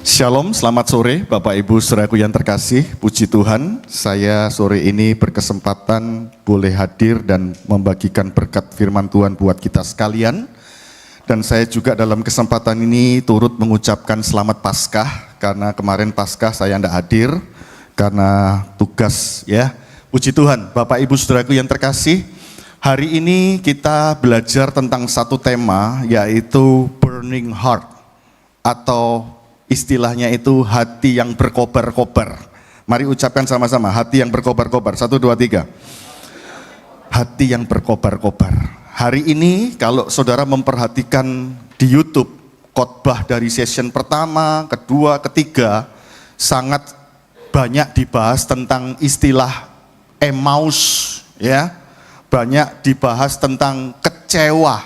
Shalom, selamat sore Bapak Ibu Saudaraku yang terkasih. Puji Tuhan, saya sore ini berkesempatan boleh hadir dan membagikan berkat firman Tuhan buat kita sekalian. Dan saya juga dalam kesempatan ini turut mengucapkan selamat Paskah, karena kemarin Paskah saya tidak hadir karena tugas ya. Puji Tuhan, Bapak Ibu Saudaraku yang terkasih, hari ini kita belajar tentang satu tema, yaitu burning heart, atau istilahnya itu hati yang berkobar-kobar. Mari ucapkan sama-sama, hati yang berkobar-kobar. 1, 2, 3. Hati yang berkobar-kobar. Hari ini kalau saudara memperhatikan di YouTube, khotbah dari session pertama, kedua, ketiga, sangat banyak dibahas tentang istilah Emmaus, ya. Banyak dibahas tentang kecewa,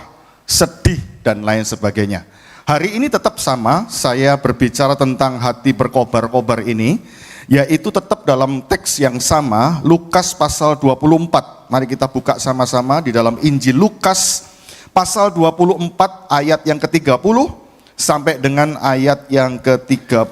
sedih, dan lain sebagainya. Hari ini tetap sama, saya berbicara tentang hati berkobar-kobar ini, yaitu tetap dalam teks yang sama, Lukas pasal 24. Mari kita buka sama-sama di dalam Injil Lukas pasal 24 ayat yang ke-30 sampai dengan ayat yang ke-35.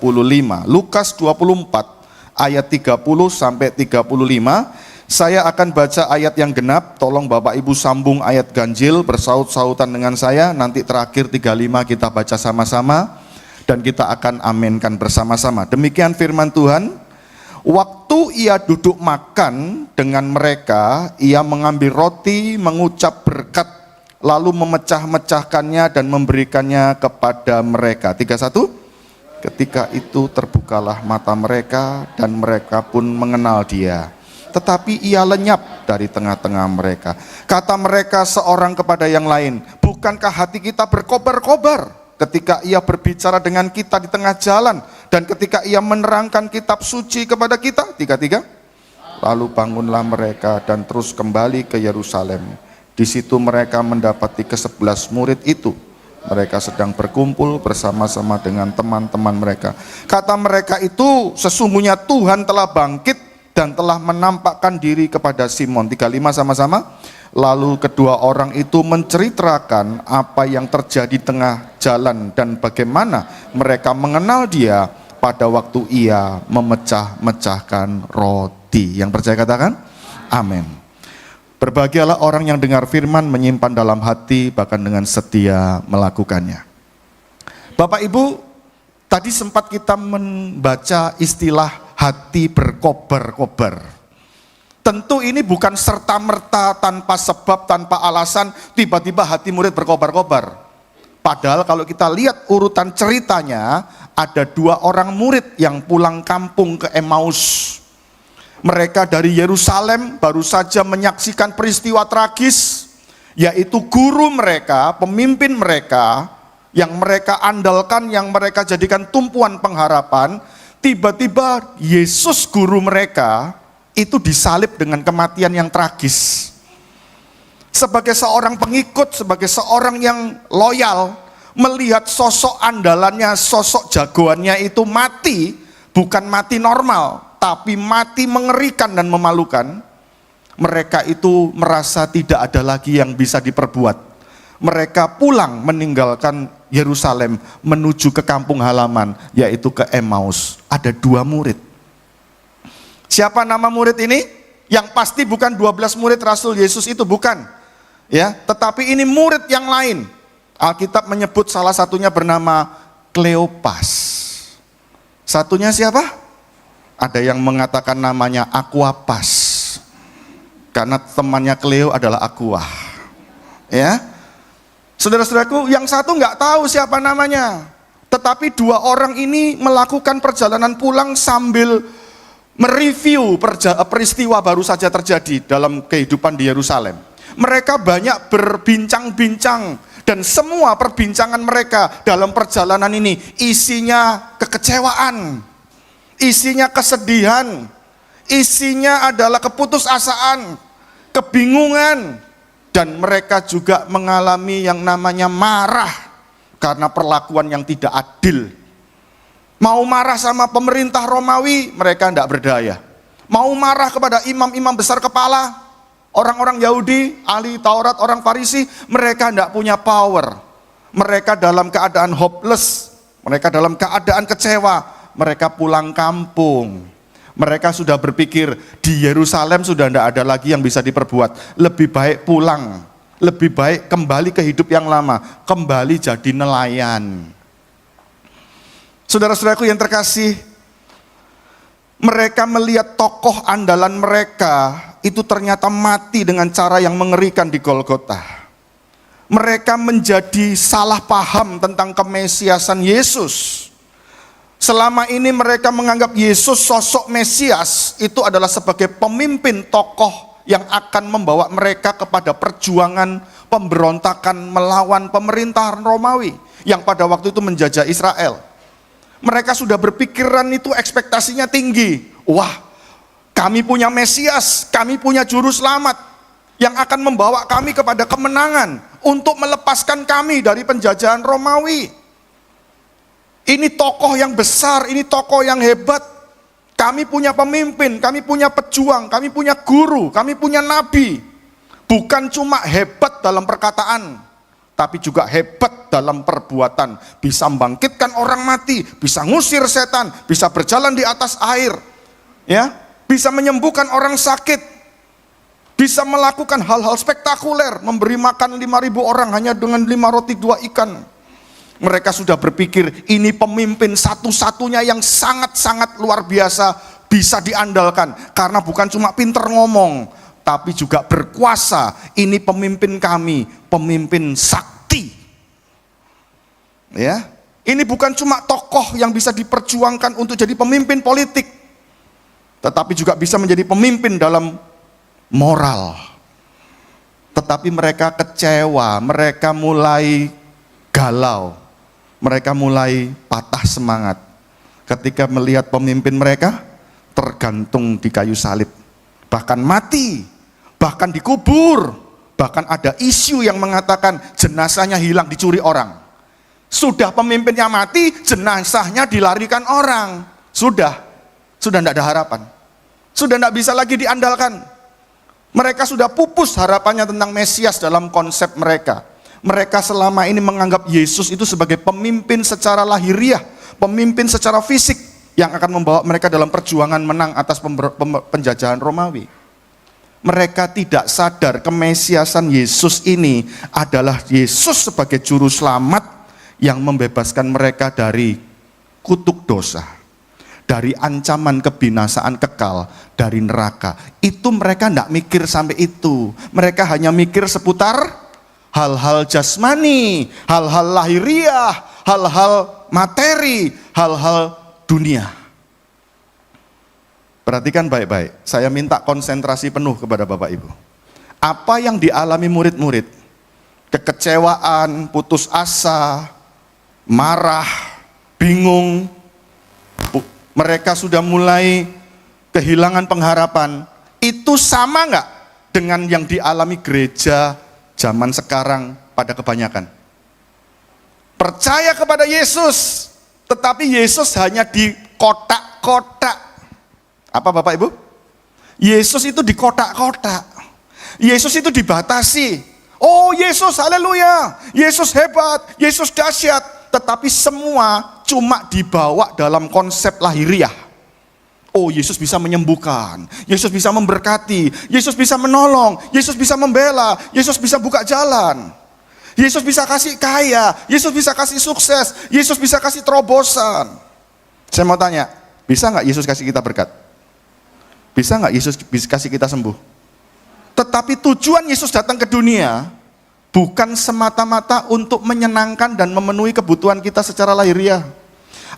Lukas 24 ayat 30 sampai 35. Saya akan baca ayat yang genap, tolong Bapak Ibu sambung ayat ganjil bersaut-sautan dengan saya, nanti terakhir 35 kita baca sama-sama, dan kita akan aminkan bersama-sama. Demikian firman Tuhan. Waktu ia duduk makan dengan mereka, ia mengambil roti, mengucap berkat, lalu memecah-mecahkannya dan memberikannya kepada mereka. 31. Ketika itu terbukalah mata mereka dan mereka pun mengenal dia. Tetapi ia lenyap dari tengah-tengah mereka. Kata mereka seorang kepada yang lain, bukankah hati kita berkobar-kobar ketika ia berbicara dengan kita di tengah jalan dan ketika ia menerangkan kitab suci kepada kita? 33. Lalu bangunlah mereka dan terus kembali ke Yerusalem. Di situ mereka mendapati ke-11 murid itu. Mereka sedang berkumpul bersama-sama dengan teman-teman mereka. Kata mereka itu, sesungguhnya Tuhan telah bangkit dan telah menampakkan diri kepada Simon. 35 sama-sama. Lalu kedua orang itu menceritakan apa yang terjadi di tengah jalan dan bagaimana mereka mengenal dia pada waktu ia memecah-mecahkan roti. Yang percaya katakan amin. Berbahagialah orang yang dengar firman, menyimpan dalam hati, bahkan dengan setia melakukannya. Bapak Ibu, tadi sempat kita membaca istilah hati berkobar-kobar. Tentu ini bukan serta-merta, tanpa sebab, tanpa alasan, tiba-tiba hati murid berkobar-kobar. Padahal kalau kita lihat urutan ceritanya, ada 2 orang murid yang pulang kampung ke Emmaus. Mereka dari Yerusalem baru saja menyaksikan peristiwa tragis, yaitu guru mereka, pemimpin mereka, yang mereka andalkan, yang mereka jadikan tumpuan pengharapan. Tiba-tiba Yesus guru mereka itu disalib dengan kematian yang tragis. Sebagai seorang pengikut, sebagai seorang yang loyal, melihat sosok andalannya, sosok jagoannya itu mati, bukan mati normal, tapi mati mengerikan dan memalukan. Mereka itu merasa tidak ada lagi yang bisa diperbuat. Mereka pulang meninggalkan Yerusalem menuju ke kampung halaman, yaitu ke Emmaus. Ada 2 murid. Siapa nama murid ini? Yang pasti bukan 12 murid Rasul Yesus itu, bukan. Ya, tetapi ini murid yang lain. Alkitab menyebut salah satunya bernama Kleopas. Satunya siapa? Ada yang mengatakan namanya Aquapas, karena temannya Cleo adalah Aqua. Ya. Saudara-saudaraku, yang satu nggak tahu siapa namanya. Tetapi 2 orang ini melakukan perjalanan pulang sambil mereview peristiwa baru saja terjadi dalam kehidupan di Yerusalem. Mereka banyak berbincang-bincang, dan semua perbincangan mereka dalam perjalanan ini isinya kekecewaan, isinya kesedihan, isinya adalah keputusasaan, kebingungan. Dan mereka juga mengalami yang namanya marah karena perlakuan yang tidak adil. Mau marah sama pemerintah Romawi, mereka tidak berdaya. Mau marah kepada imam-imam besar kepala, orang-orang Yahudi, ahli Taurat, orang Farisi, mereka tidak punya power. Mereka dalam keadaan hopeless, Mereka dalam keadaan kecewa, mereka pulang kampung. Mereka sudah berpikir di Yerusalem sudah tidak ada lagi yang bisa diperbuat. Lebih baik pulang, lebih baik kembali ke hidup yang lama, kembali jadi nelayan. Saudara-saudaraku yang terkasih, mereka melihat tokoh andalan mereka itu ternyata mati dengan cara yang mengerikan di Golgota. Mereka menjadi salah paham tentang kemesiasan Yesus. Selama ini mereka menganggap Yesus sosok Mesias itu adalah sebagai pemimpin tokoh yang akan membawa mereka kepada perjuangan pemberontakan melawan pemerintahan Romawi yang pada waktu itu menjajah Israel. Mereka sudah berpikiran itu ekspektasinya tinggi. Wah, kami punya Mesias, kami punya juru selamat yang akan membawa kami kepada kemenangan untuk melepaskan kami dari penjajahan Romawi. Ini tokoh yang besar, ini tokoh yang hebat. Kami punya pemimpin, kami punya pejuang, kami punya guru, kami punya nabi. Bukan cuma hebat dalam perkataan, tapi juga hebat dalam perbuatan. Bisa membangkitkan orang mati, bisa ngusir setan, bisa berjalan di atas air, ya, bisa menyembuhkan orang sakit, bisa melakukan hal-hal spektakuler, memberi makan 5.000 orang hanya dengan 5 roti 2 ikan. Mereka sudah berpikir ini pemimpin satu-satunya yang sangat-sangat luar biasa, bisa diandalkan. Karena bukan cuma pinter ngomong, tapi juga berkuasa. Ini pemimpin kami, pemimpin sakti. Ya, ini bukan cuma tokoh yang bisa diperjuangkan untuk jadi pemimpin politik, tetapi juga bisa menjadi pemimpin dalam moral. Tetapi mereka kecewa, mereka mulai galau, mereka mulai patah semangat ketika melihat pemimpin mereka tergantung di kayu salib, bahkan mati, bahkan dikubur, bahkan ada isu yang mengatakan jenazahnya hilang, dicuri orang. Sudah pemimpinnya mati, jenazahnya dilarikan orang. Sudah tidak ada harapan, sudah tidak bisa lagi diandalkan. Mereka sudah pupus harapannya tentang Mesias dalam konsep mereka. Mereka selama ini menganggap Yesus itu sebagai pemimpin secara lahiriah, pemimpin secara fisik yang akan membawa mereka dalam perjuangan menang atas penjajahan Romawi. Mereka tidak sadar kemesiasan Yesus ini adalah Yesus sebagai juru selamat yang membebaskan mereka dari kutuk dosa, dari ancaman kebinasaan kekal, dari neraka. Itu mereka tidak mikir sampai itu. Mereka hanya mikir seputar hal-hal jasmani, hal-hal lahiriah, hal-hal materi, hal-hal dunia. Perhatikan baik-baik, saya minta konsentrasi penuh kepada Bapak Ibu. Apa yang dialami murid-murid, kekecewaan, putus asa, marah, bingung, mereka sudah mulai kehilangan pengharapan. Itu sama nggak dengan yang dialami gereja zaman sekarang pada kebanyakan? Percaya kepada Yesus, tetapi Yesus hanya di kotak-kotak. Apa Bapak Ibu? Yesus itu di kotak-kotak. Yesus itu dibatasi. Oh Yesus, haleluya, Yesus hebat, Yesus dahsyat. Tetapi semua cuma dibawa dalam konsep lahiriah. Oh Yesus bisa menyembuhkan, Yesus bisa memberkati, Yesus bisa menolong, Yesus bisa membela, Yesus bisa buka jalan, Yesus bisa kasih kaya, Yesus bisa kasih sukses, Yesus bisa kasih terobosan. Saya mau tanya, bisa nggak Yesus kasih kita berkat? Bisa nggak Yesus bisa kasih kita sembuh? Tetapi tujuan Yesus datang ke dunia bukan semata-mata untuk menyenangkan dan memenuhi kebutuhan kita secara lahiriah.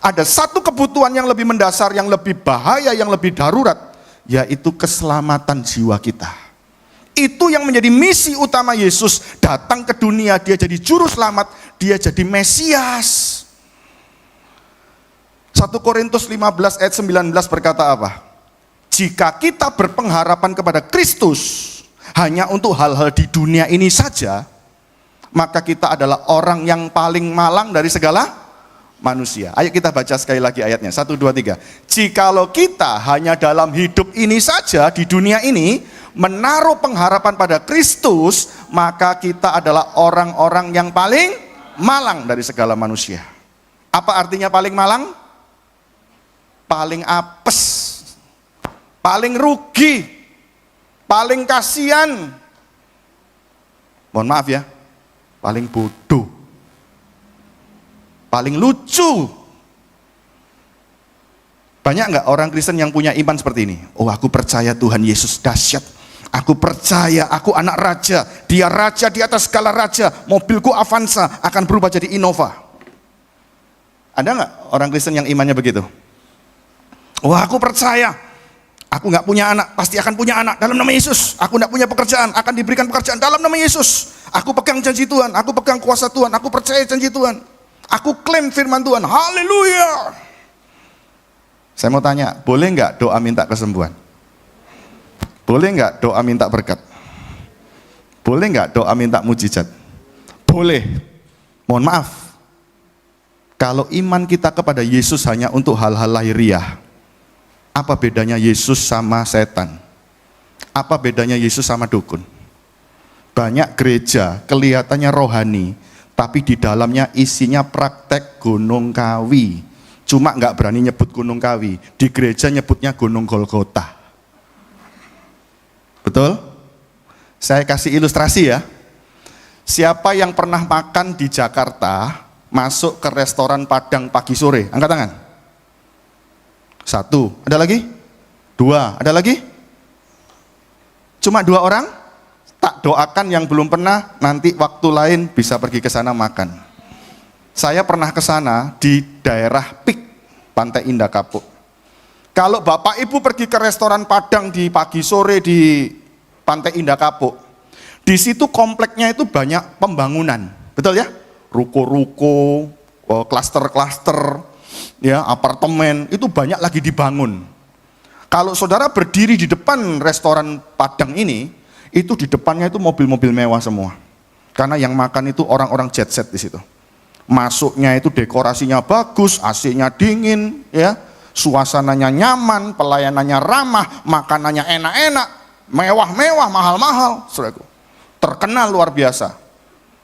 Ada satu kebutuhan yang lebih mendasar, yang lebih bahaya, yang lebih darurat, yaitu keselamatan jiwa kita. Itu yang menjadi misi utama Yesus datang ke dunia. Dia jadi juru selamat, dia jadi Mesias. 1 Korintus 15 ayat 19 berkata apa? Jika kita berpengharapan kepada Kristus hanya untuk hal-hal di dunia ini saja, maka kita adalah orang yang paling malang dari segala manusia. Ayo kita baca sekali lagi ayatnya, 1, 2, 3. Jikalau kita hanya dalam hidup ini saja, di dunia ini, menaruh pengharapan pada Kristus, maka kita adalah orang-orang yang paling malang dari segala manusia. Apa artinya paling malang? Paling apes, paling rugi, paling kasihan. Mohon maaf ya, paling bodoh, paling lucu. Banyak nggak orang Kristen yang punya iman seperti ini? Oh, aku percaya Tuhan Yesus dahsyat. Aku percaya aku anak raja. Dia raja di atas segala raja. Mobilku Avanza akan berubah jadi Innova. Ada nggak orang Kristen yang imannya begitu? Wah, aku percaya, aku nggak punya anak, pasti akan punya anak dalam nama Yesus. Aku nggak punya pekerjaan, akan diberikan pekerjaan dalam nama Yesus. Aku pegang janji Tuhan, aku pegang kuasa Tuhan, aku percaya janji Tuhan. Aku klaim firman Tuhan, haleluya. Saya mau tanya, boleh nggak doa minta kesembuhan? Boleh nggak doa minta berkat? Boleh nggak doa minta mujizat? Boleh. Mohon maaf, kalau iman kita kepada Yesus hanya untuk hal-hal lahiriah, apa bedanya Yesus sama setan? Apa bedanya Yesus sama dukun? Banyak gereja kelihatannya rohani, tapi di dalamnya isinya praktek gunung kawi. Cuma nggak berani nyebut gunung kawi, di gereja nyebutnya gunung Golgota. Betul? Saya kasih ilustrasi ya. Siapa yang pernah makan di Jakarta, masuk ke restoran Padang pagi sore? Angkat tangan. 1, ada lagi? 2, ada lagi? Cuma 2 orang? Tak doakan yang belum pernah, nanti waktu lain bisa pergi ke sana makan. Saya pernah ke sana di daerah Pik, Pantai Indah Kapuk. Kalau Bapak Ibu pergi ke restoran Padang di pagi sore di Pantai Indah Kapuk, di situ kompleknya itu banyak pembangunan, betul ya? Ruko-ruko, klaster-klaster, ya, apartemen, itu banyak lagi dibangun. Kalau saudara berdiri di depan restoran Padang ini, itu di depannya itu mobil-mobil mewah semua. Karena yang makan itu orang-orang jet set di situ. Masuknya itu dekorasinya bagus, AC-nya dingin, ya, suasananya nyaman, pelayanannya ramah, makanannya enak-enak, mewah-mewah, mahal-mahal, saudaraku. Terkenal luar biasa.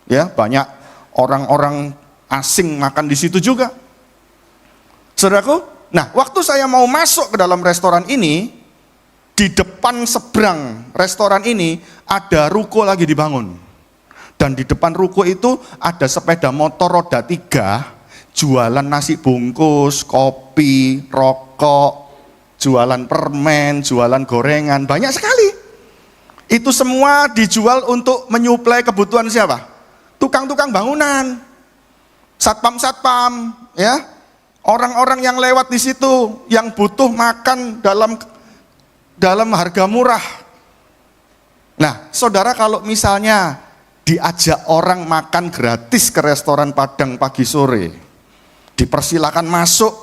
Ya, banyak orang-orang asing makan di situ juga. Saudaraku, nah waktu saya mau masuk ke dalam restoran ini, di depan seberang restoran ini ada ruko lagi dibangun. Dan di depan ruko itu ada sepeda motor roda 3, jualan nasi bungkus, kopi, rokok, jualan permen, jualan gorengan, banyak sekali. Itu semua dijual untuk menyuplai kebutuhan siapa? Tukang-tukang bangunan, satpam-satpam, ya. Orang-orang yang lewat di situ, yang butuh makan dalam harga murah. Nah, saudara kalau misalnya diajak orang makan gratis ke restoran Padang pagi sore, dipersilakan masuk,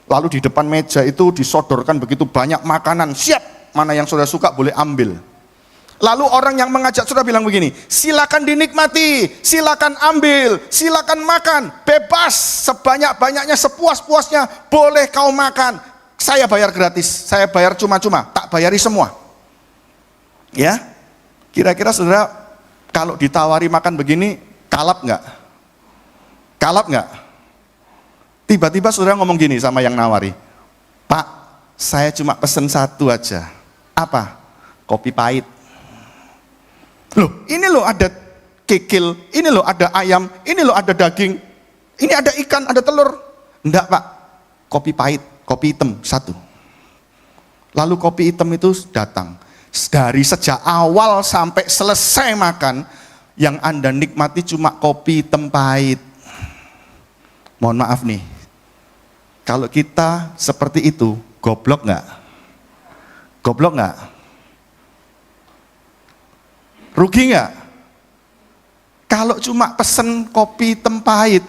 lalu di depan meja itu disodorkan begitu banyak makanan, siap, mana yang saudara suka boleh ambil. Lalu orang yang mengajak saudara bilang begini, silakan dinikmati, silakan ambil, silakan makan, bebas, sebanyak-banyaknya, sepuas-puasnya, boleh kau makan. Saya bayar gratis, saya bayar cuma-cuma, tak bayari semua. Ya, kira-kira saudara kalau ditawari makan begini, kalap nggak? Kalap nggak? Tiba-tiba saudara ngomong gini sama yang nawari, Pak, saya cuma pesen 1 aja. Apa? Kopi pahit. Loh, ini loh ada kikil, ini loh ada ayam, ini loh ada daging, ini ada ikan, ada telur. Enggak Pak, kopi pahit, kopi hitam 1. Lalu kopi hitam itu datang. Dari sejak awal sampai selesai makan, yang Anda nikmati cuma kopi hitam pahit. Mohon maaf nih, kalau kita seperti itu, goblok nggak? Goblok nggak? Rugi nggak? Kalau cuma pesen kopi hitam pahit,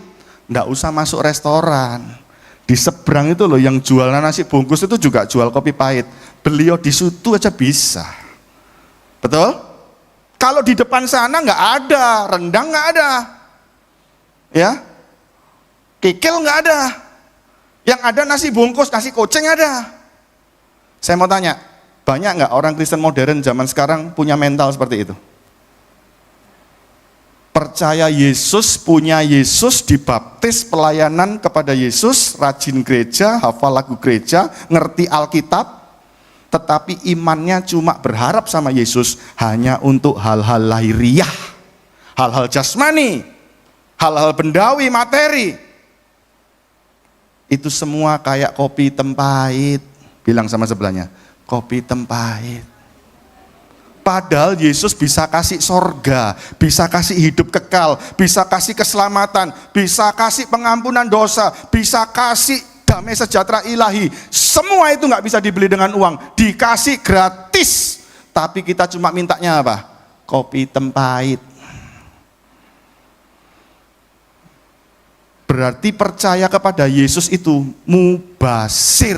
nggak usah masuk restoran. Di seberang itu loh yang jual nasi bungkus itu juga jual kopi pahit. Beliau di situ aja bisa. Betul? Kalau di depan sana nggak ada, rendang nggak ada, ya, kikil nggak ada. Yang ada nasi bungkus, nasi kucing ada. Saya mau tanya, banyak nggak orang Kristen modern zaman sekarang punya mental seperti itu? percaya Yesus, punya Yesus, dibaptis, pelayanan kepada Yesus, rajin gereja, hafal lagu gereja, ngerti Alkitab, tetapi imannya cuma berharap sama Yesus hanya untuk hal-hal lahiriah, hal-hal jasmani, hal-hal bendawi, materi. Itu semua kayak kopi hitam pahit. Bilang sama sebelahnya, kopi hitam pahit. Padahal Yesus bisa kasih sorga, bisa kasih hidup kekal, bisa kasih keselamatan, bisa kasih pengampunan dosa, bisa kasih damai sejahtera ilahi. Semua itu nggak bisa dibeli dengan uang, dikasih gratis. Tapi kita cuma mintanya apa? Kopi hitam pahit. Berarti percaya kepada Yesus itu mubasir.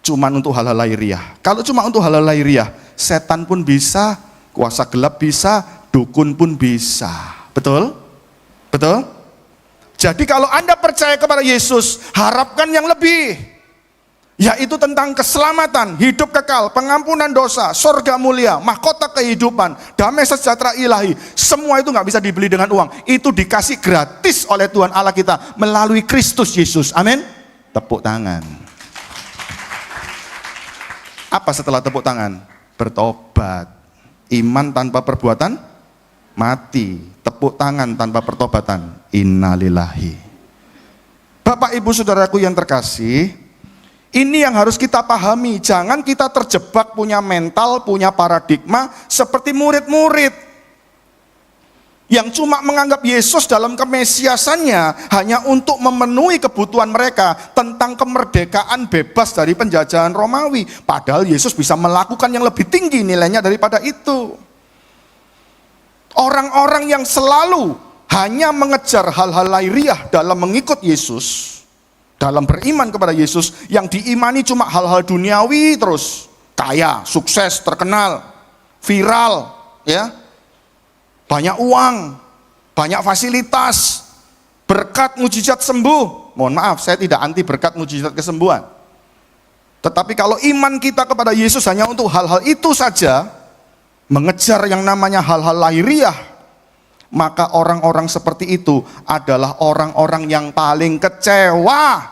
Cuman untuk hal-hal lahiriah. Kalau cuma untuk hal-hal lahiriah, setan pun bisa, kuasa gelap bisa, dukun pun bisa. Betul? Betul? Jadi kalau Anda percaya kepada Yesus, harapkan yang lebih. Yaitu tentang keselamatan, hidup kekal, pengampunan dosa, surga mulia, mahkota kehidupan, damai sejahtera ilahi. Semua itu nggak bisa dibeli dengan uang. Itu dikasih gratis oleh Tuhan Allah kita melalui Kristus Yesus. Amin. Tepuk tangan. Apa setelah tepuk tangan? Bertobat. Iman tanpa perbuatan mati. Tepuk tangan tanpa pertobatan innalillahi. Bapak ibu saudaraku yang terkasih, ini yang harus kita pahami. Jangan kita terjebak punya mental, punya paradigma seperti murid-murid yang cuma menganggap Yesus dalam kemesiasannya hanya untuk memenuhi kebutuhan mereka tentang kemerdekaan bebas dari penjajahan Romawi. Padahal Yesus bisa melakukan yang lebih tinggi nilainya daripada itu. Orang-orang yang selalu hanya mengejar hal-hal lahiriah dalam mengikut Yesus, dalam beriman kepada Yesus, yang diimani cuma hal-hal duniawi terus, kaya, sukses, terkenal, viral, ya. Banyak uang, banyak fasilitas, berkat mujizat sembuh. Mohon maaf, saya tidak anti berkat mujizat kesembuhan. Tetapi kalau iman kita kepada Yesus hanya untuk hal-hal itu saja, mengejar yang namanya hal-hal lahiriah, maka orang-orang seperti itu adalah orang-orang yang paling kecewa,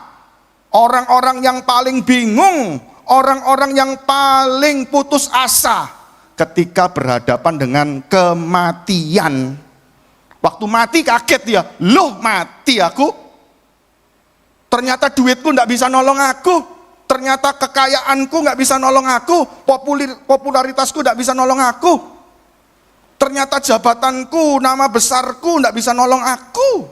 orang-orang yang paling bingung, orang-orang yang paling putus asa ketika berhadapan dengan kematian. Waktu mati kaget dia, loh mati aku? Ternyata duitku tidak bisa nolong aku, ternyata kekayaanku nggak bisa nolong aku, popularitasku tidak bisa nolong aku, ternyata jabatanku, nama besarku tidak bisa nolong aku,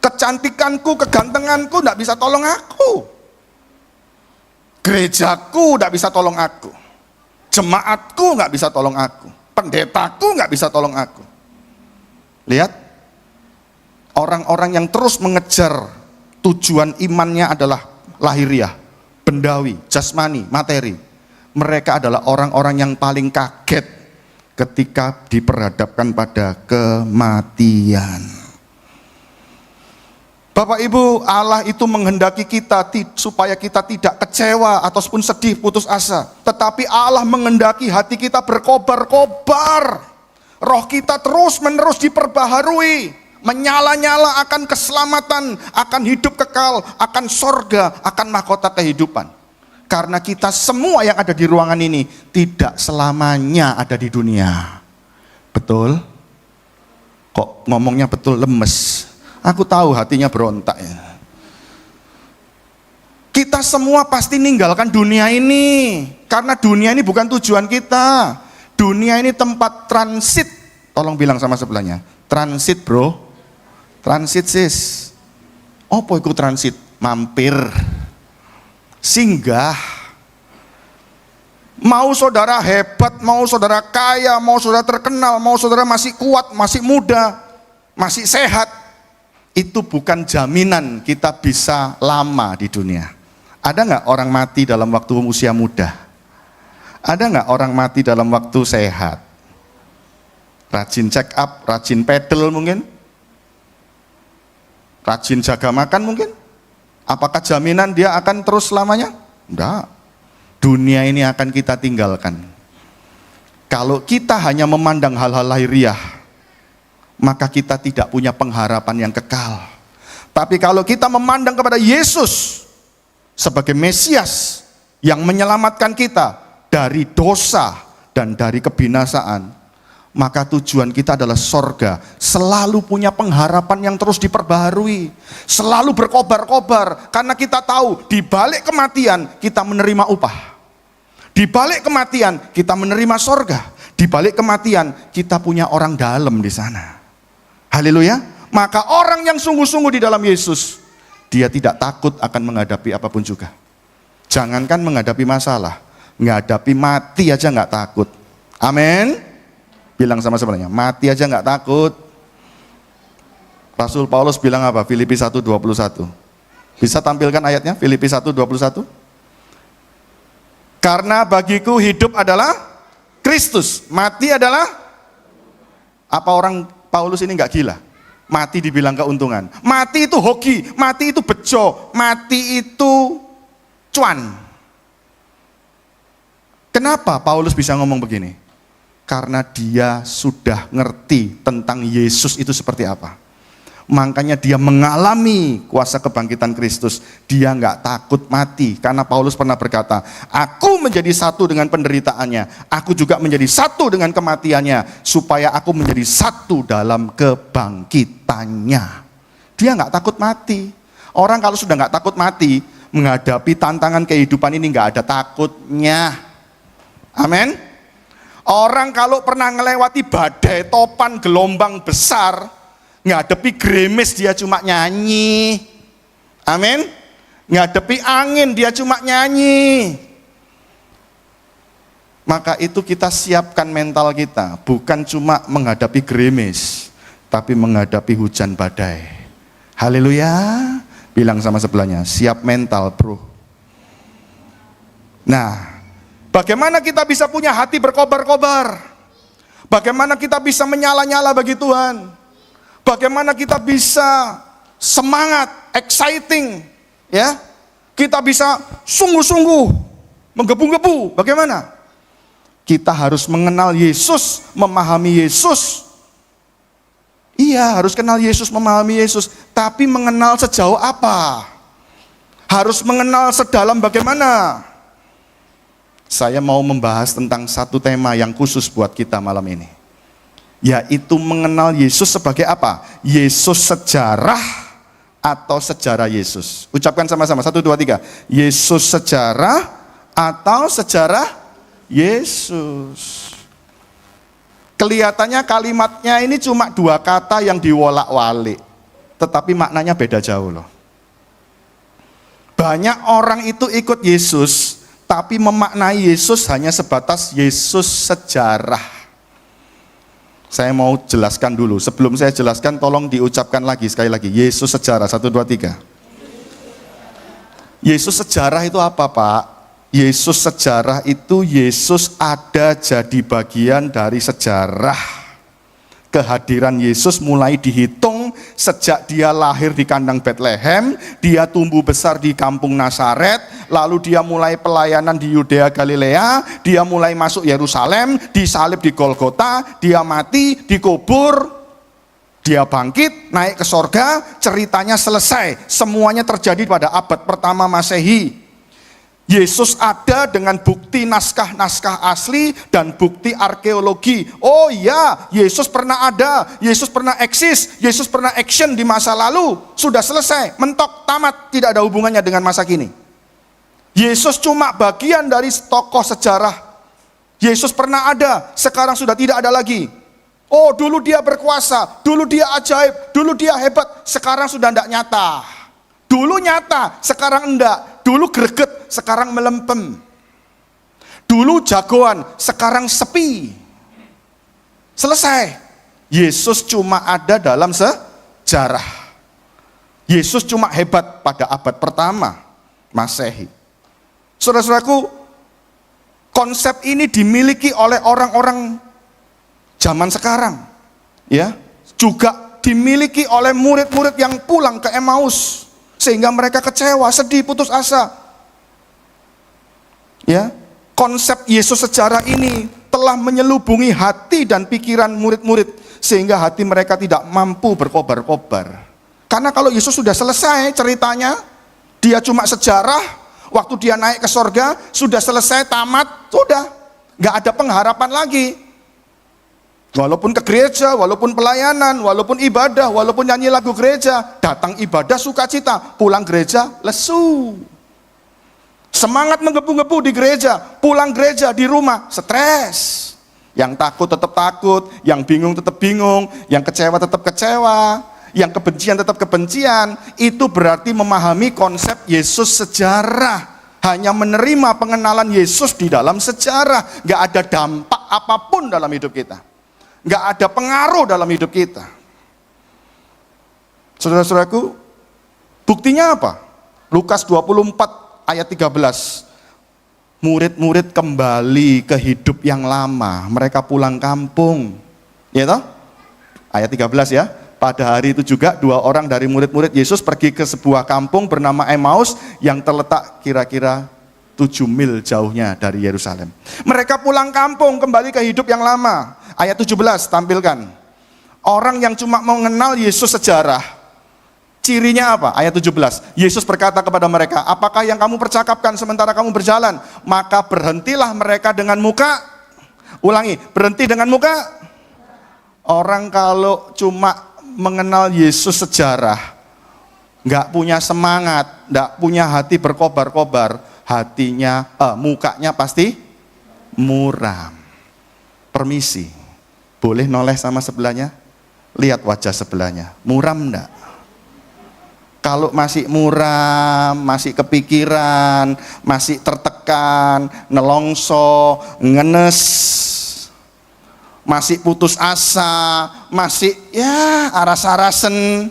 kecantikanku, kegantenganku tidak bisa tolong aku, gerejaku tidak bisa tolong aku, jemaatku nggak bisa tolong aku, pendetaku nggak bisa tolong aku. Lihat, orang-orang yang terus mengejar tujuan imannya adalah lahiriah, bendawi, jasmani, materi. Mereka adalah orang-orang yang paling kaget ketika diperhadapkan pada kematian. Bapak Ibu, Allah itu menghendaki kita supaya kita tidak kecewa ataupun sedih, putus asa. Tetapi Allah menghendaki hati kita berkobar-kobar. Roh kita terus-menerus diperbaharui, menyala-nyala akan keselamatan, akan hidup kekal, akan sorga, akan mahkota kehidupan. Karena kita semua yang ada di ruangan ini tidak selamanya ada di dunia. Betul? Kok ngomongnya betul lemes? Aku tahu hatinya berontak ya. Kita semua pasti ninggalkan dunia ini, karena dunia ini bukan tujuan kita. Dunia ini tempat transit. Tolong bilang sama sebelahnya, transit bro, transit sis. Apa itu transit? Mampir, singgah. Mau saudara hebat, mau saudara kaya, mau saudara terkenal, mau saudara masih kuat, masih muda, masih sehat, itu bukan jaminan kita bisa lama di dunia. Ada nggak orang mati dalam waktu usia muda? Ada nggak orang mati dalam waktu sehat? Rajin check up, rajin pedal mungkin? Rajin jaga makan mungkin? Apakah jaminan dia akan terus selamanya? Enggak. Dunia ini akan kita tinggalkan. Kalau kita hanya memandang hal-hal lahiriah, maka kita tidak punya pengharapan yang kekal. Tapi kalau kita memandang kepada Yesus sebagai Mesias yang menyelamatkan kita dari dosa dan dari kebinasaan, maka tujuan kita adalah sorga. Selalu punya pengharapan yang terus diperbaharui, selalu berkobar-kobar, karena kita tahu di balik kematian kita menerima upah, di balik kematian kita menerima sorga, di balik kematian kita punya orang dalam di sana. Haleluya. Maka orang yang sungguh-sungguh di dalam Yesus, dia tidak takut akan menghadapi apapun juga. Jangankan menghadapi masalah, menghadapi mati aja nggak takut. Amin. Bilang sama sebelahnya, mati aja nggak takut. Rasul Paulus bilang apa? Filipi 1:21. Bisa tampilkan ayatnya? Filipi 1:21. Karena bagiku hidup adalah Kristus, mati adalah, apa orang Paulus ini nggak gila? Mati dibilang keuntungan. Mati itu hoki, mati itu bejo, mati itu cuan. Kenapa Paulus bisa ngomong begini? Karena dia sudah ngerti tentang Yesus itu seperti apa. Makanya dia mengalami kuasa kebangkitan Kristus. Dia nggak takut mati. Karena Paulus pernah berkata, aku menjadi satu dengan penderitaannya, aku juga menjadi satu dengan kematiannya, supaya aku menjadi satu dalam kebangkitannya. Dia nggak takut mati. Orang kalau sudah nggak takut mati, menghadapi tantangan kehidupan ini nggak ada takutnya. Amin. Orang kalau pernah melewati badai, topan, gelombang besar, ngadepi gerimis dia cuma nyanyi. Amin. Ngadepi angin dia cuma nyanyi. Maka itu kita siapkan mental kita, bukan cuma menghadapi gerimis, tapi menghadapi hujan badai. Haleluya. Bilang sama sebelahnya, siap mental bro. Nah, bagaimana kita bisa punya hati berkobar-kobar? Bagaimana kita bisa menyala-nyala bagi Tuhan? Bagaimana kita bisa semangat, exciting, ya? Kita bisa sungguh-sungguh menggebu-gebu. Bagaimana? Kita harus mengenal Yesus, memahami Yesus. Iya, harus kenal Yesus, memahami Yesus. Tapi mengenal sejauh apa? Harus mengenal sedalam bagaimana? Saya mau membahas tentang satu tema yang khusus buat kita malam ini, yaitu mengenal Yesus sebagai apa? Yesus sejarah atau sejarah Yesus. Ucapkan sama-sama, 1, 2, 3. Yesus sejarah atau sejarah Yesus. Kelihatannya kalimatnya ini cuma 2 kata yang diwolak-walik, tetapi maknanya beda jauh loh. Banyak orang itu ikut Yesus, tapi memaknai Yesus hanya sebatas Yesus sejarah. Saya mau jelaskan dulu. Sebelum saya jelaskan, tolong diucapkan lagi, sekali lagi. Yesus sejarah, 1, 2, 3. Yesus sejarah itu apa, Pak? Yesus sejarah itu Yesus ada jadi bagian dari sejarah. Kehadiran Yesus mulai dihitung sejak dia lahir di kandang Bethlehem, dia tumbuh besar di kampung Nazaret, lalu dia mulai pelayanan di Yudea Galilea, dia mulai masuk Yerusalem, disalib di Golgota, dia mati, dikubur, dia bangkit, naik ke sorga, ceritanya selesai. Semuanya terjadi pada abad pertama Masehi. Yesus ada dengan bukti naskah-naskah asli dan bukti arkeologi. Oh iya, Yesus pernah ada, Yesus pernah eksis, Yesus pernah action di masa lalu. Sudah selesai, mentok, tamat, tidak ada hubungannya dengan masa kini. Yesus cuma bagian dari tokoh sejarah. Yesus pernah ada, sekarang sudah tidak ada lagi. Oh, dulu dia berkuasa, dulu dia ajaib, dulu dia hebat, sekarang sudah tidak nyata. Dulu nyata, sekarang enggak. Dulu greget, sekarang melempem. Dulu jagoan, sekarang sepi. Selesai. Yesus cuma ada dalam sejarah. Yesus cuma hebat pada abad pertama Masehi. Saudara-saudaraku, konsep ini dimiliki oleh orang-orang zaman sekarang. Ya, juga dimiliki oleh murid-murid yang pulang ke Emmaus. Sehingga mereka kecewa, sedih, putus asa. Ya, konsep Yesus sejarah ini telah menyelubungi hati dan pikiran murid-murid, sehingga hati mereka tidak mampu berkobar-kobar. Karena kalau Yesus sudah selesai ceritanya, dia cuma sejarah, waktu dia naik ke sorga, sudah selesai, tamat, sudah. Nggak ada pengharapan lagi. Walaupun ke gereja, walaupun pelayanan, walaupun ibadah, walaupun nyanyi lagu gereja, datang ibadah sukacita, pulang gereja lesu. Semangat menggebu-gebu di gereja, pulang gereja di rumah stres. Yang takut tetap takut, yang bingung tetap bingung, yang kecewa tetap kecewa, yang kebencian tetap kebencian. Itu berarti memahami konsep Yesus sejarah. Hanya menerima pengenalan Yesus di dalam sejarah. Gak ada dampak apapun dalam hidup kita. Nggak ada pengaruh dalam hidup kita. Saudara-saudaraku, buktinya apa? Lukas 24 ayat 13. Murid-murid kembali ke hidup yang lama. Mereka pulang kampung. Ya toh? Ayat 13 ya. Pada hari itu juga 2 orang dari murid-murid Yesus pergi ke sebuah kampung bernama Emmaus yang terletak kira-kira 7 mil jauhnya dari Yerusalem. Mereka pulang kampung, kembali ke hidup yang lama. Ayat 17 tampilkan. Orang yang cuma mengenal Yesus sejarah. Cirinya apa? Ayat 17. Yesus berkata kepada mereka, apakah yang kamu percakapkan sementara kamu berjalan? Maka berhentilah mereka dengan muka. Ulangi, berhenti dengan muka. Orang kalau cuma mengenal Yesus sejarah, nggak punya semangat, nggak punya hati berkobar-kobar, hatinya, mukanya pasti muram. Permisi. Boleh noleh sama sebelahnya? Lihat wajah sebelahnya. Muram enggak? Kalau masih muram, masih kepikiran, masih tertekan, nelongso, ngenes, masih putus asa, masih ya aras-arasen,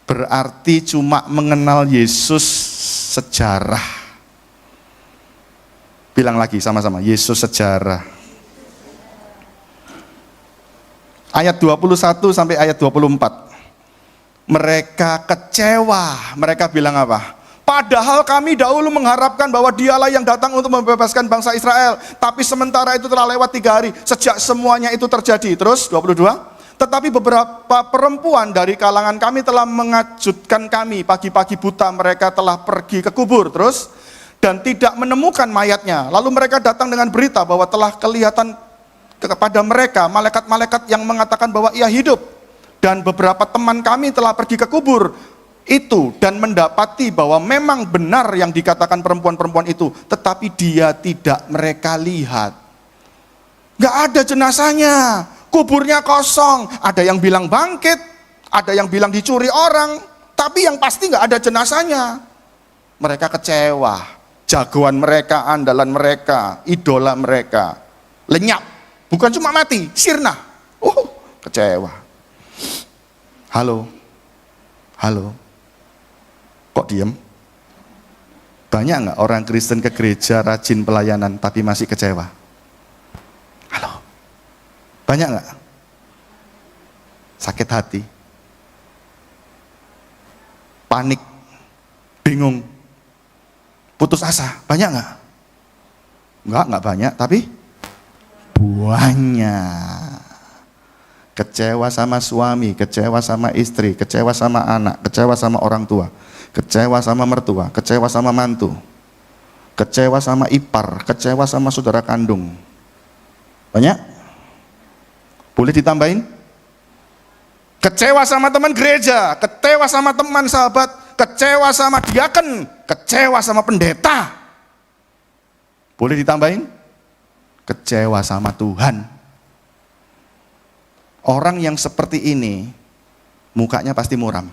berarti cuma mengenal Yesus sejarah. Bilang lagi sama-sama, Yesus sejarah. Ayat 21 sampai ayat 24. Mereka kecewa. Mereka bilang apa? Padahal kami dahulu mengharapkan bahwa dialah yang datang untuk membebaskan bangsa Israel. Tapi sementara itu telah lewat 3 hari. Sejak semuanya itu terjadi. Terus 22. Tetapi beberapa perempuan dari kalangan kami telah mengejutkan kami. Pagi-pagi buta mereka telah pergi ke kubur. Terus. Dan tidak menemukan mayatnya. Lalu mereka datang dengan berita bahwa telah kelihatan kepada mereka malaikat-malaikat yang mengatakan bahwa ia hidup. Dan beberapa teman kami telah pergi ke kubur itu dan mendapati bahwa memang benar yang dikatakan perempuan-perempuan itu, tetapi dia tidak mereka lihat. Gak ada jenazahnya, kuburnya kosong. Ada yang bilang bangkit, ada yang bilang dicuri orang, tapi yang pasti gak ada jenazahnya. Mereka kecewa. Jagoan mereka, andalan mereka, idola mereka lenyap. Bukan cuma mati, sirna. Kecewa. Halo. Halo. Kok diem? Banyak nggak orang Kristen ke gereja rajin pelayanan tapi masih kecewa? Halo. Banyak nggak? Sakit hati. Panik. Bingung. Putus asa. Banyak nggak? Nggak banyak, tapi banyak. Kecewa sama suami, kecewa sama istri, kecewa sama anak, kecewa sama orang tua, kecewa sama mertua, kecewa sama mantu, kecewa sama ipar, kecewa sama saudara kandung. Banyak? Boleh ditambahin? Kecewa sama teman gereja, kecewa sama teman sahabat, kecewa sama diaken, kecewa sama pendeta. Boleh ditambahin? Kecewa sama Tuhan. Orang yang seperti ini mukanya pasti muram.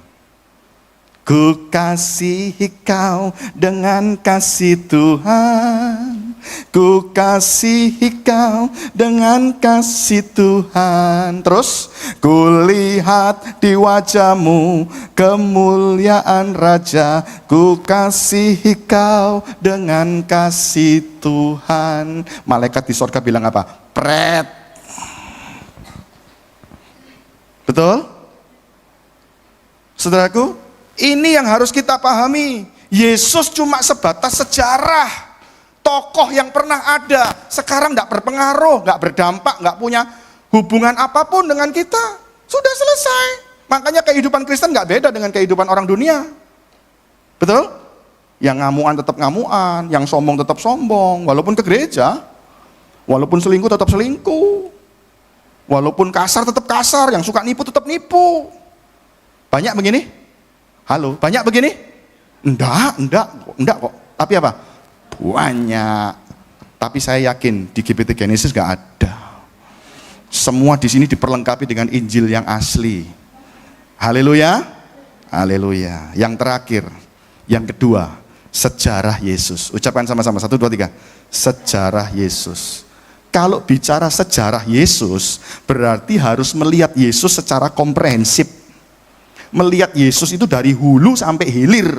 Ku kasihi kau dengan kasih Tuhan. Ku kasihi kau dengan kasih Tuhan. Terus, ku lihat di wajahmu kemuliaan Raja. Ku kasihi kau dengan kasih Tuhan. Malaikat di sorga bilang apa? Pret. Betul? Saudaraku, ini yang harus kita pahami. Yesus cuma sebatas sejarah. Tokoh yang pernah ada, sekarang gak berpengaruh, gak berdampak, gak punya hubungan apapun dengan kita. Sudah selesai. Makanya kehidupan Kristen nggak beda dengan kehidupan orang dunia. Betul? Yang ngamuan tetap ngamuan, yang sombong tetap sombong, walaupun ke gereja, walaupun selingkuh tetap selingkuh, walaupun kasar tetap kasar, yang suka nipu tetap nipu. Banyak begini? Halo, banyak begini? Enggak kok. Tapi apa? Banyak. Tapi saya yakin di GBT Genesis nggak ada. Semua di sini diperlengkapi dengan Injil yang asli. Haleluya, haleluya. Yang terakhir, yang kedua, sejarah Yesus. Ucapkan sama-sama, 1, 2, 3. Sejarah Yesus. Kalau bicara sejarah Yesus, berarti harus melihat Yesus secara komprehensif. Melihat Yesus itu dari hulu sampai hilir.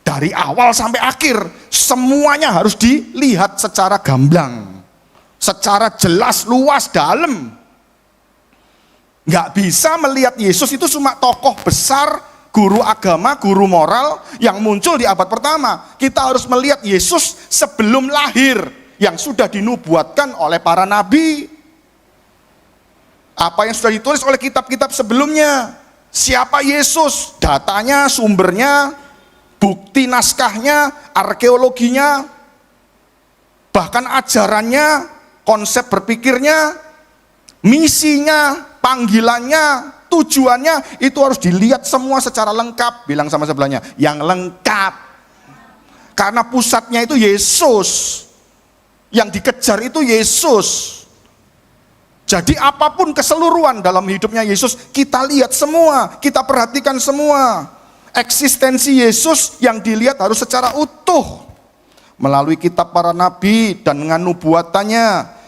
Dari awal sampai akhir, semuanya harus dilihat secara gamblang. Secara jelas, luas, dalam. Nggak bisa melihat Yesus itu cuma tokoh besar, guru agama, guru moral yang muncul di abad pertama. Kita harus melihat Yesus sebelum lahir, yang sudah dinubuatkan oleh para nabi. Apa yang sudah ditulis oleh kitab-kitab sebelumnya. Siapa Yesus? Datanya, sumbernya, bukti naskahnya, arkeologinya, bahkan ajarannya, konsep berpikirnya, misinya, panggilannya, tujuannya, itu harus dilihat semua secara lengkap. Bilang sama sebelahnya, yang lengkap. Karena pusatnya itu Yesus. Yang dikejar itu Yesus. Jadi apapun keseluruhan dalam hidupnya Yesus, kita lihat semua, kita perhatikan semua. Eksistensi Yesus yang dilihat harus secara utuh. Melalui kitab para nabi dan dengan nubuatannya.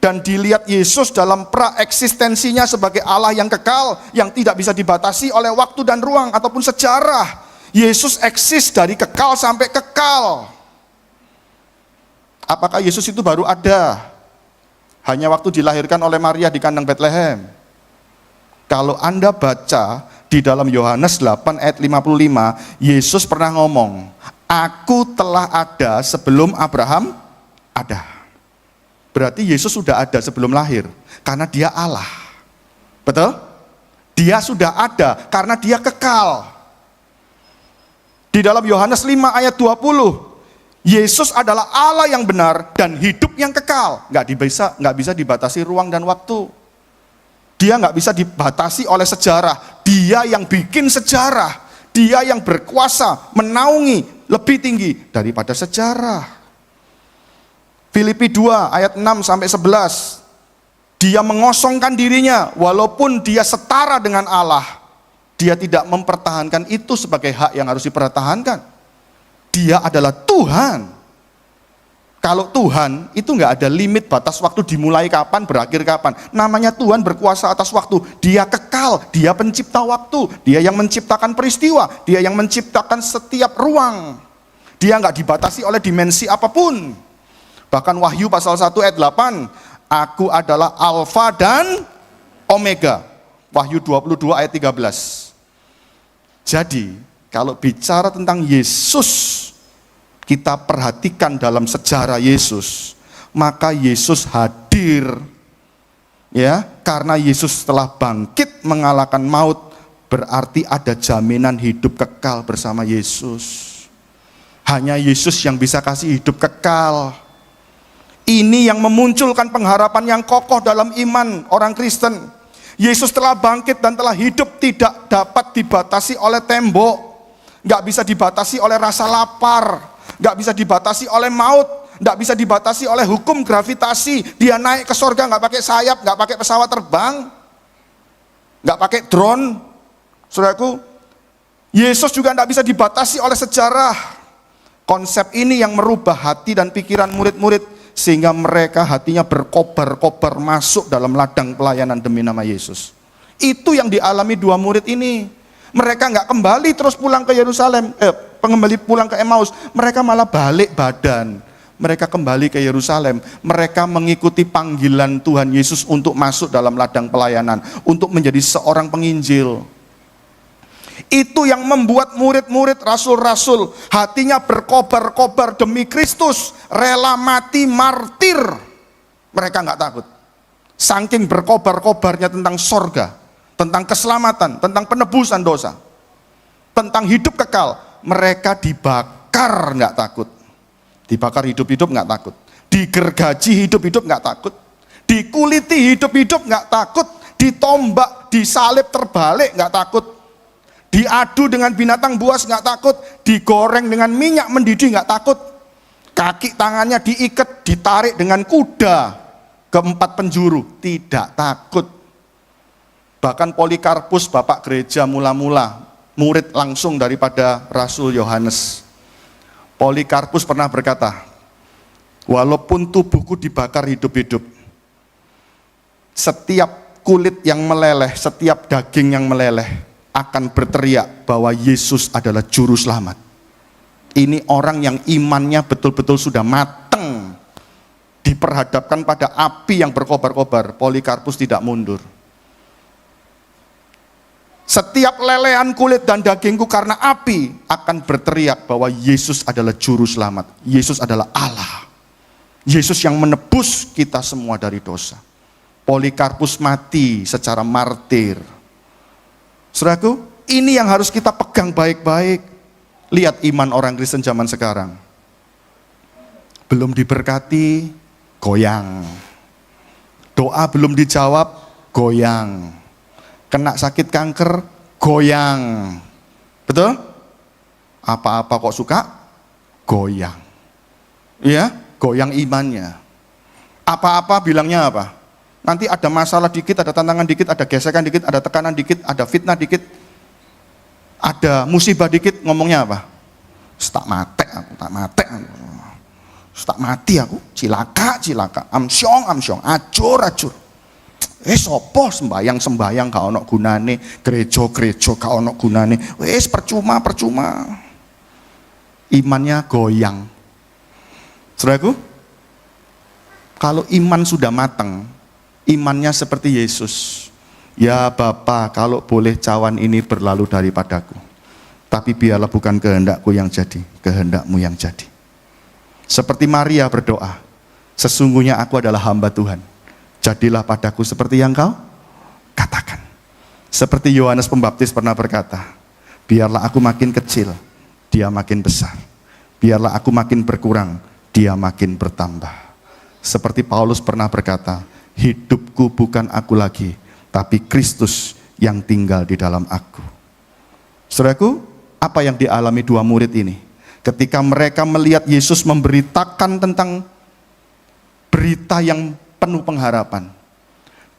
Dan dilihat Yesus dalam pra-eksistensinya sebagai Allah yang kekal, yang tidak bisa dibatasi oleh waktu dan ruang ataupun sejarah. Yesus eksis dari kekal sampai kekal. Apakah Yesus itu baru ada hanya waktu dilahirkan oleh Maria di kandang Bethlehem? Kalau Anda baca di dalam Yohanes 8 ayat 55, Yesus pernah ngomong, aku telah ada sebelum Abraham ada. Berarti Yesus sudah ada sebelum lahir, karena dia Allah. Betul? Dia sudah ada, karena dia kekal. Di dalam Yohanes 5 ayat 20, Yesus adalah Allah yang benar dan hidup yang kekal. Nggak bisa dibatasi ruang dan waktu. Dia nggak bisa dibatasi oleh sejarah. Dia yang bikin sejarah. Dia yang berkuasa menaungi lebih tinggi daripada sejarah. Filipi 2 ayat 6 sampai 11. Dia mengosongkan dirinya walaupun dia setara dengan Allah. Dia tidak mempertahankan itu sebagai hak yang harus dipertahankan. Dia adalah Tuhan. Kalau Tuhan itu nggak ada limit batas waktu dimulai kapan, berakhir kapan. Namanya Tuhan berkuasa atas waktu. Dia kekal, dia pencipta waktu. Dia yang menciptakan peristiwa. Dia yang menciptakan setiap ruang. Dia nggak dibatasi oleh dimensi apapun. Bahkan Wahyu pasal 1 ayat 8, aku adalah Alfa dan Omega. Wahyu 22 ayat 13. Jadi, kalau bicara tentang Yesus, kita perhatikan dalam sejarah Yesus, maka Yesus hadir, ya, karena Yesus telah bangkit mengalahkan maut, berarti ada jaminan hidup kekal bersama Yesus. Hanya Yesus yang bisa kasih hidup kekal. Ini yang memunculkan pengharapan yang kokoh dalam iman orang Kristen. Yesus telah bangkit dan telah hidup, tidak dapat dibatasi oleh tembok, nggak bisa dibatasi oleh rasa lapar, nggak bisa dibatasi oleh maut, nggak bisa dibatasi oleh hukum gravitasi. Dia naik ke surga nggak pakai sayap, nggak pakai pesawat terbang, nggak pakai drone. Saudaraku, Yesus juga nggak bisa dibatasi oleh sejarah. Konsep ini yang merubah hati dan pikiran murid-murid, sehingga mereka hatinya berkobar-kobar masuk dalam ladang pelayanan demi nama Yesus. Itu yang dialami dua murid ini. Mereka nggak kembali terus pulang ke Yerusalem, kembali pulang ke Emmaus. Mereka malah balik badan. Mereka kembali ke Yerusalem. Mereka mengikuti panggilan Tuhan Yesus untuk masuk dalam ladang pelayanan, untuk menjadi seorang penginjil. Itu yang membuat murid-murid rasul-rasul hatinya berkobar-kobar demi Kristus, rela mati martir. Mereka nggak takut. Saking berkobar-kobarnya tentang sorga, tentang keselamatan, tentang penebusan dosa, tentang hidup kekal, mereka dibakar nggak takut. Dibakar hidup-hidup nggak takut. Digergaji hidup-hidup nggak takut. Dikuliti hidup-hidup nggak takut. Ditombak, disalib terbalik nggak takut. Diadu dengan binatang buas nggak takut. Digoreng dengan minyak mendidih nggak takut. Kaki tangannya diikat, ditarik dengan kuda ke 4 penjuru, tidak takut. Bahkan Polikarpus, bapak gereja mula-mula, murid langsung daripada Rasul Yohanes. Polikarpus pernah berkata, walaupun tubuhku dibakar hidup-hidup, setiap kulit yang meleleh, setiap daging yang meleleh akan berteriak bahwa Yesus adalah juru selamat. Ini orang yang imannya betul-betul sudah mateng, diperhadapkan pada api yang berkobar-kobar. Polikarpus tidak mundur. Setiap lelehan kulit dan dagingku karena api akan berteriak bahwa Yesus adalah juru selamat. Yesus adalah Allah. Yesus yang menebus kita semua dari dosa. Polikarpus mati secara martir. Saudaraku, ini yang harus kita pegang baik-baik. Lihat iman orang Kristen zaman sekarang. Belum diberkati, goyang. Doa belum dijawab, goyang. Kena sakit kanker, goyang. Betul? Apa-apa kok suka? Goyang. Iya, goyang imannya. Apa-apa bilangnya apa? Nanti ada masalah dikit, ada tantangan dikit, ada gesekan dikit, ada tekanan dikit, ada fitnah dikit, ada musibah dikit, ngomongnya apa? Tak mati aku, tak mati aku. Tak mati aku, cilaka, amsyong, acur. Sopo sembayang gak ono gunane, gereja gak ono gunane. Percuma. Imannya goyang. Saudaraku, kalau iman sudah matang, imannya seperti Yesus. Ya Bapa, kalau boleh cawan ini berlalu daripadaku, tapi biarlah bukan kehendakku yang jadi, kehendakmu yang jadi. Seperti Maria berdoa, sesungguhnya aku adalah hamba Tuhan, jadilah padaku seperti yang kau katakan. Seperti Yohanes Pembaptis pernah berkata, biarlah aku makin kecil, dia makin besar. Biarlah aku makin berkurang, dia makin bertambah. Seperti Paulus pernah berkata, hidupku bukan aku lagi, tapi Kristus yang tinggal di dalam aku. Saudaraku, apa yang dialami 2 murid ini? Ketika mereka melihat Yesus memberitakan tentang berita yang penuh pengharapan.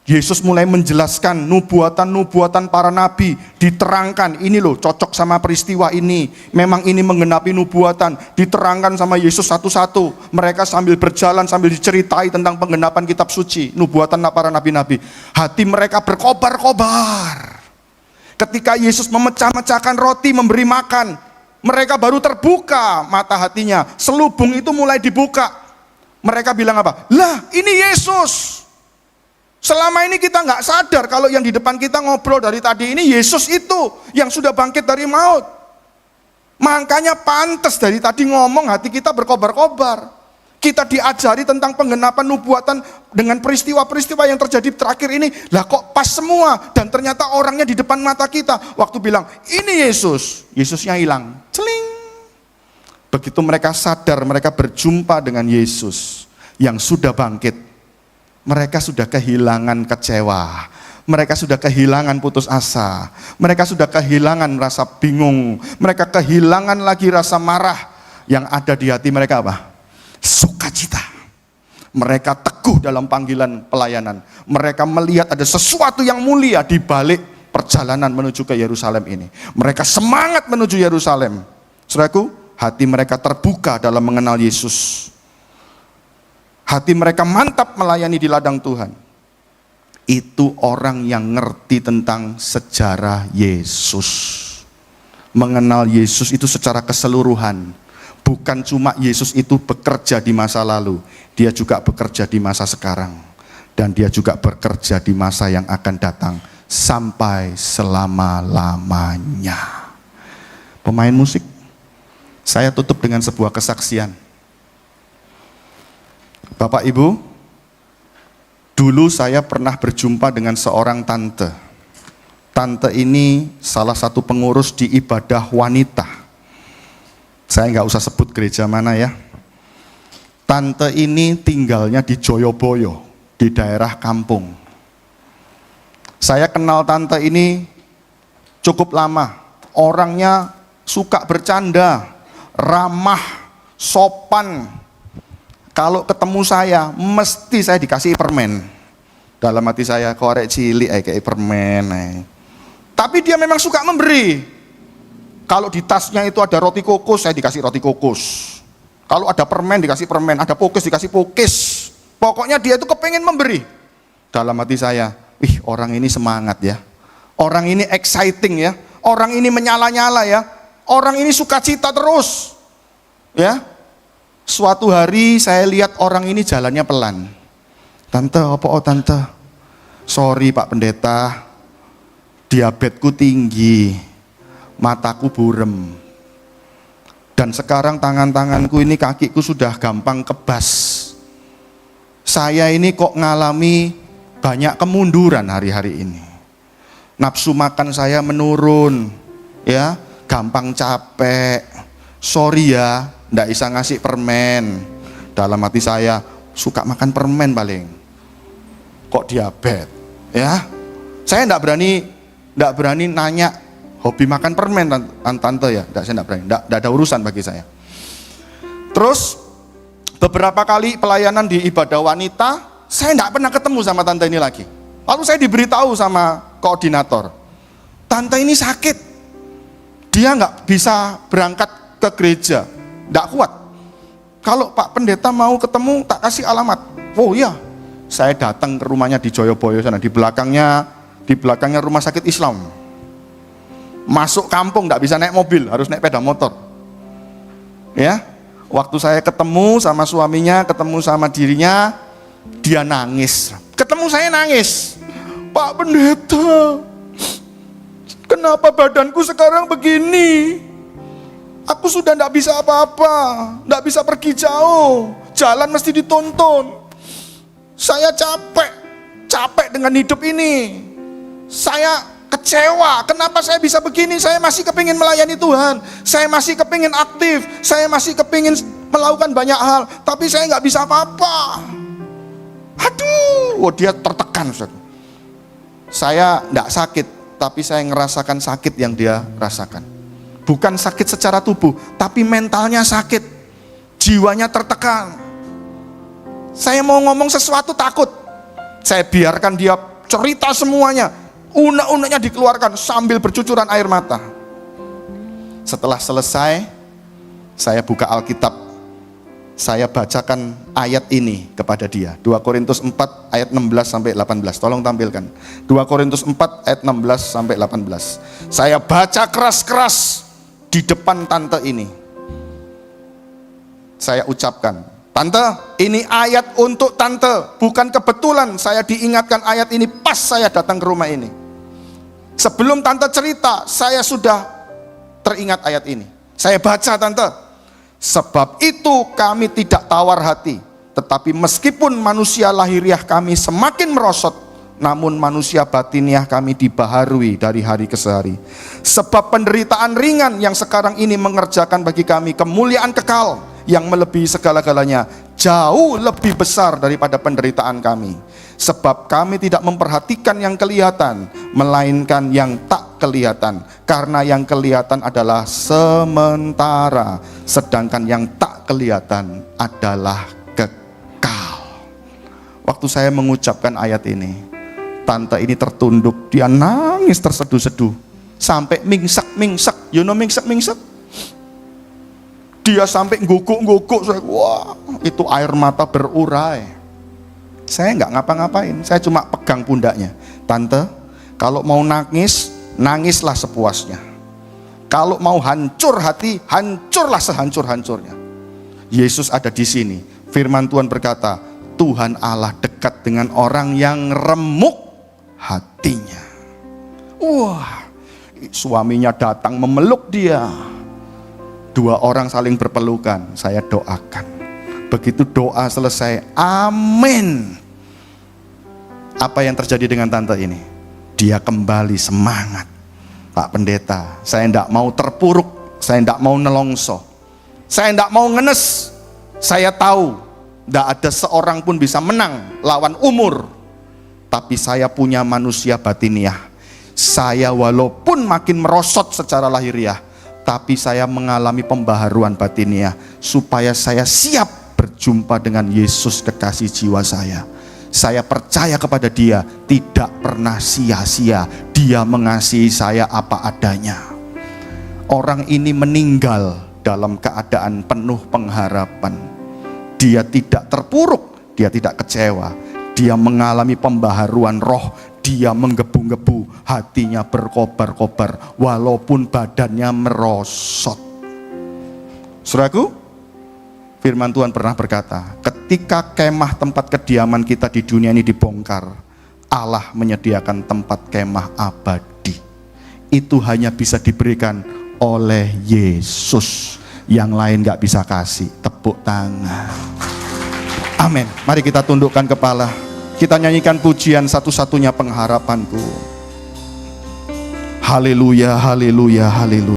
Yesus mulai menjelaskan nubuatan-nubuatan para nabi, diterangkan, ini loh cocok sama peristiwa ini, memang ini menggenapi nubuatan, diterangkan sama Yesus satu-satu. Mereka sambil berjalan, sambil diceritai tentang penggenapan kitab suci, nubuatan para nabi-nabi. Hati mereka berkobar-kobar. Ketika Yesus memecah-mecahkan roti, memberi makan, mereka baru terbuka mata hatinya, selubung itu mulai dibuka. Mereka bilang apa? Lah, ini Yesus. Selama ini kita nggak sadar kalau yang di depan kita ngobrol dari tadi ini Yesus itu yang sudah bangkit dari maut. Makanya pantas dari tadi ngomong hati kita berkobar-kobar. Kita diajari tentang penggenapan nubuatan dengan peristiwa-peristiwa yang terjadi terakhir ini. Lah kok pas semua dan ternyata orangnya di depan mata kita. Waktu bilang ini Yesus, Yesusnya hilang. Celing. Begitu mereka sadar mereka berjumpa dengan Yesus yang sudah bangkit. Mereka sudah kehilangan kecewa, mereka sudah kehilangan putus asa, mereka sudah kehilangan rasa bingung, mereka kehilangan lagi rasa marah. Yang ada di hati mereka apa? Sukacita. Mereka teguh dalam panggilan pelayanan. Mereka melihat ada sesuatu yang mulia di balik perjalanan menuju ke Yerusalem ini. Mereka semangat menuju Yerusalem. Saudaraku, hati mereka terbuka dalam mengenal Yesus. Hati mereka mantap melayani di ladang Tuhan. Itu orang yang ngerti tentang sejarah Yesus. Mengenal Yesus itu secara keseluruhan. Bukan cuma Yesus itu bekerja di masa lalu. Dia juga bekerja di masa sekarang. Dan dia juga bekerja di masa yang akan datang. Sampai selama-lamanya. Pemain musik, saya tutup dengan sebuah kesaksian. Bapak Ibu, Dulu saya pernah berjumpa dengan seorang tante. Tante ini salah satu pengurus di ibadah wanita. Saya nggak usah sebut gereja mana ya. Tante ini tinggalnya di Joyoboyo, di daerah kampung. Saya kenal tante ini cukup lama. Orangnya suka bercanda, ramah, sopan. Kalau ketemu saya, mesti saya dikasih permen. Dalam hati saya, korek cilik kayak permen. Tapi dia memang suka memberi. Kalau di tasnya itu ada roti kokus, saya dikasih roti kokus. Kalau ada permen, dikasih permen. Ada pokis, dikasih pokis. Pokoknya dia itu kepengen memberi. Dalam hati saya, wih, orang ini semangat ya. Orang ini exciting ya. Orang ini menyala-nyala ya. Orang ini sukacita terus. Ya. Suatu hari saya lihat orang ini jalannya pelan. Tante, apa tante? Sorry Pak Pendeta, diabetesku tinggi, mataku burem. Dan sekarang tangan-tanganku ini, kakiku sudah gampang kebas. Saya ini kok ngalami banyak kemunduran hari-hari ini. Nafsu makan saya menurun, ya, gampang capek. Sorry ya, ndak bisa ngasih permen. Dalam hati saya, suka makan permen paling. Kok diabetes, ya? Saya ndak berani nanya hobi makan permen tante ya. Saya ndak berani, ndak ada urusan bagi saya. Terus beberapa kali pelayanan di ibadah wanita, saya ndak pernah ketemu sama tante ini lagi. Lalu saya diberitahu sama koordinator, tante ini sakit, dia nggak bisa berangkat ke gereja, nggak kuat. Kalau Pak Pendeta mau ketemu, tak kasih alamat. Oh iya, saya datang ke rumahnya di Joyoboyo sana, di belakangnya rumah sakit Islam. Masuk kampung, nggak bisa naik mobil, harus naik sepeda motor. Ya, waktu saya ketemu sama suaminya, ketemu sama dirinya, dia nangis. Ketemu saya nangis. Pak Pendeta, kenapa badanku sekarang begini? Aku sudah tidak bisa apa-apa, tidak bisa pergi jauh, jalan mesti dituntun. Saya capek dengan hidup ini. Saya kecewa, kenapa saya bisa begini? Saya masih kepingin melayani Tuhan, saya masih kepingin aktif, saya masih kepingin melakukan banyak hal, tapi saya nggak bisa apa-apa. Aduh, dia tertekan. Saya tidak sakit, tapi saya ngerasakan sakit yang dia rasakan. Bukan sakit secara tubuh, tapi mentalnya sakit, jiwanya tertekan. Saya mau ngomong sesuatu takut, saya biarkan dia cerita semuanya, unek-uneknya dikeluarkan sambil bercucuran air mata. Setelah selesai, saya buka Alkitab, saya bacakan ayat ini kepada dia. 2 Korintus 4 ayat 16 sampai 18. Tolong tampilkan. 2 Korintus 4 ayat 16 sampai 18. Saya baca keras-keras di depan tante ini. Saya ucapkan, tante, ini ayat untuk tante. Bukan kebetulan saya diingatkan ayat ini pas saya datang ke rumah ini. Sebelum tante cerita, saya sudah teringat ayat ini. Saya baca, tante. Sebab itu kami tidak tawar hati, tetapi meskipun manusia lahiriah kami semakin merosot, namun manusia batiniah kami dibaharui dari hari ke hari. Sebab penderitaan ringan yang sekarang ini mengerjakan bagi kami kemuliaan kekal yang melebihi segala-galanya, jauh lebih besar daripada penderitaan kami. Sebab kami tidak memperhatikan yang kelihatan, melainkan yang tak kelihatan. Karena yang kelihatan adalah sementara, sedangkan yang tak kelihatan adalah kekal. Waktu saya mengucapkan ayat ini, tante ini tertunduk, dia nangis terseduh-seduh. Sampai mingsak-mingsak, you know mingsak-mingsak? Dia sampai ngguguk-ngguguk, wah itu air mata berurai. Saya nggak ngapa-ngapain, saya cuma pegang pundaknya. Tante, kalau mau nangis, nangislah sepuasnya. Kalau mau hancur hati, hancurlah sehancur-hancurnya. Yesus ada di sini. Firman Tuhan berkata, Tuhan Allah dekat dengan orang yang remuk hatinya. Wah, suaminya datang memeluk dia. 2 orang saling berpelukan, saya doakan. Begitu doa selesai, amin. Apa yang terjadi dengan tante ini? Dia kembali semangat. Pak Pendeta, saya tidak mau terpuruk, saya tidak mau nelongso, saya tidak mau ngenes. Saya tahu tidak ada seorang pun bisa menang lawan umur, tapi saya punya manusia batiniah. Saya walaupun makin merosot secara lahiriah, tapi saya mengalami pembaharuan batiniah supaya saya siap berjumpa dengan Yesus kekasih jiwa saya. Saya percaya kepada Dia, tidak pernah sia-sia. Dia mengasihi saya apa adanya. Orang ini meninggal dalam keadaan penuh pengharapan. Dia tidak terpuruk, dia tidak kecewa. Dia mengalami pembaharuan roh, dia menggebu-gebu, hatinya berkobar-kobar, walaupun badannya merosot. Saudaraku, firman Tuhan pernah berkata, ketika kemah tempat kediaman kita di dunia ini dibongkar, Allah menyediakan tempat kemah abadi. Itu hanya bisa diberikan oleh Yesus. Yang lain gak bisa kasih. Tepuk tangan. Amin. Mari kita tundukkan kepala. Kita nyanyikan pujian satu-satunya pengharapanku. Haleluya, haleluya, haleluya.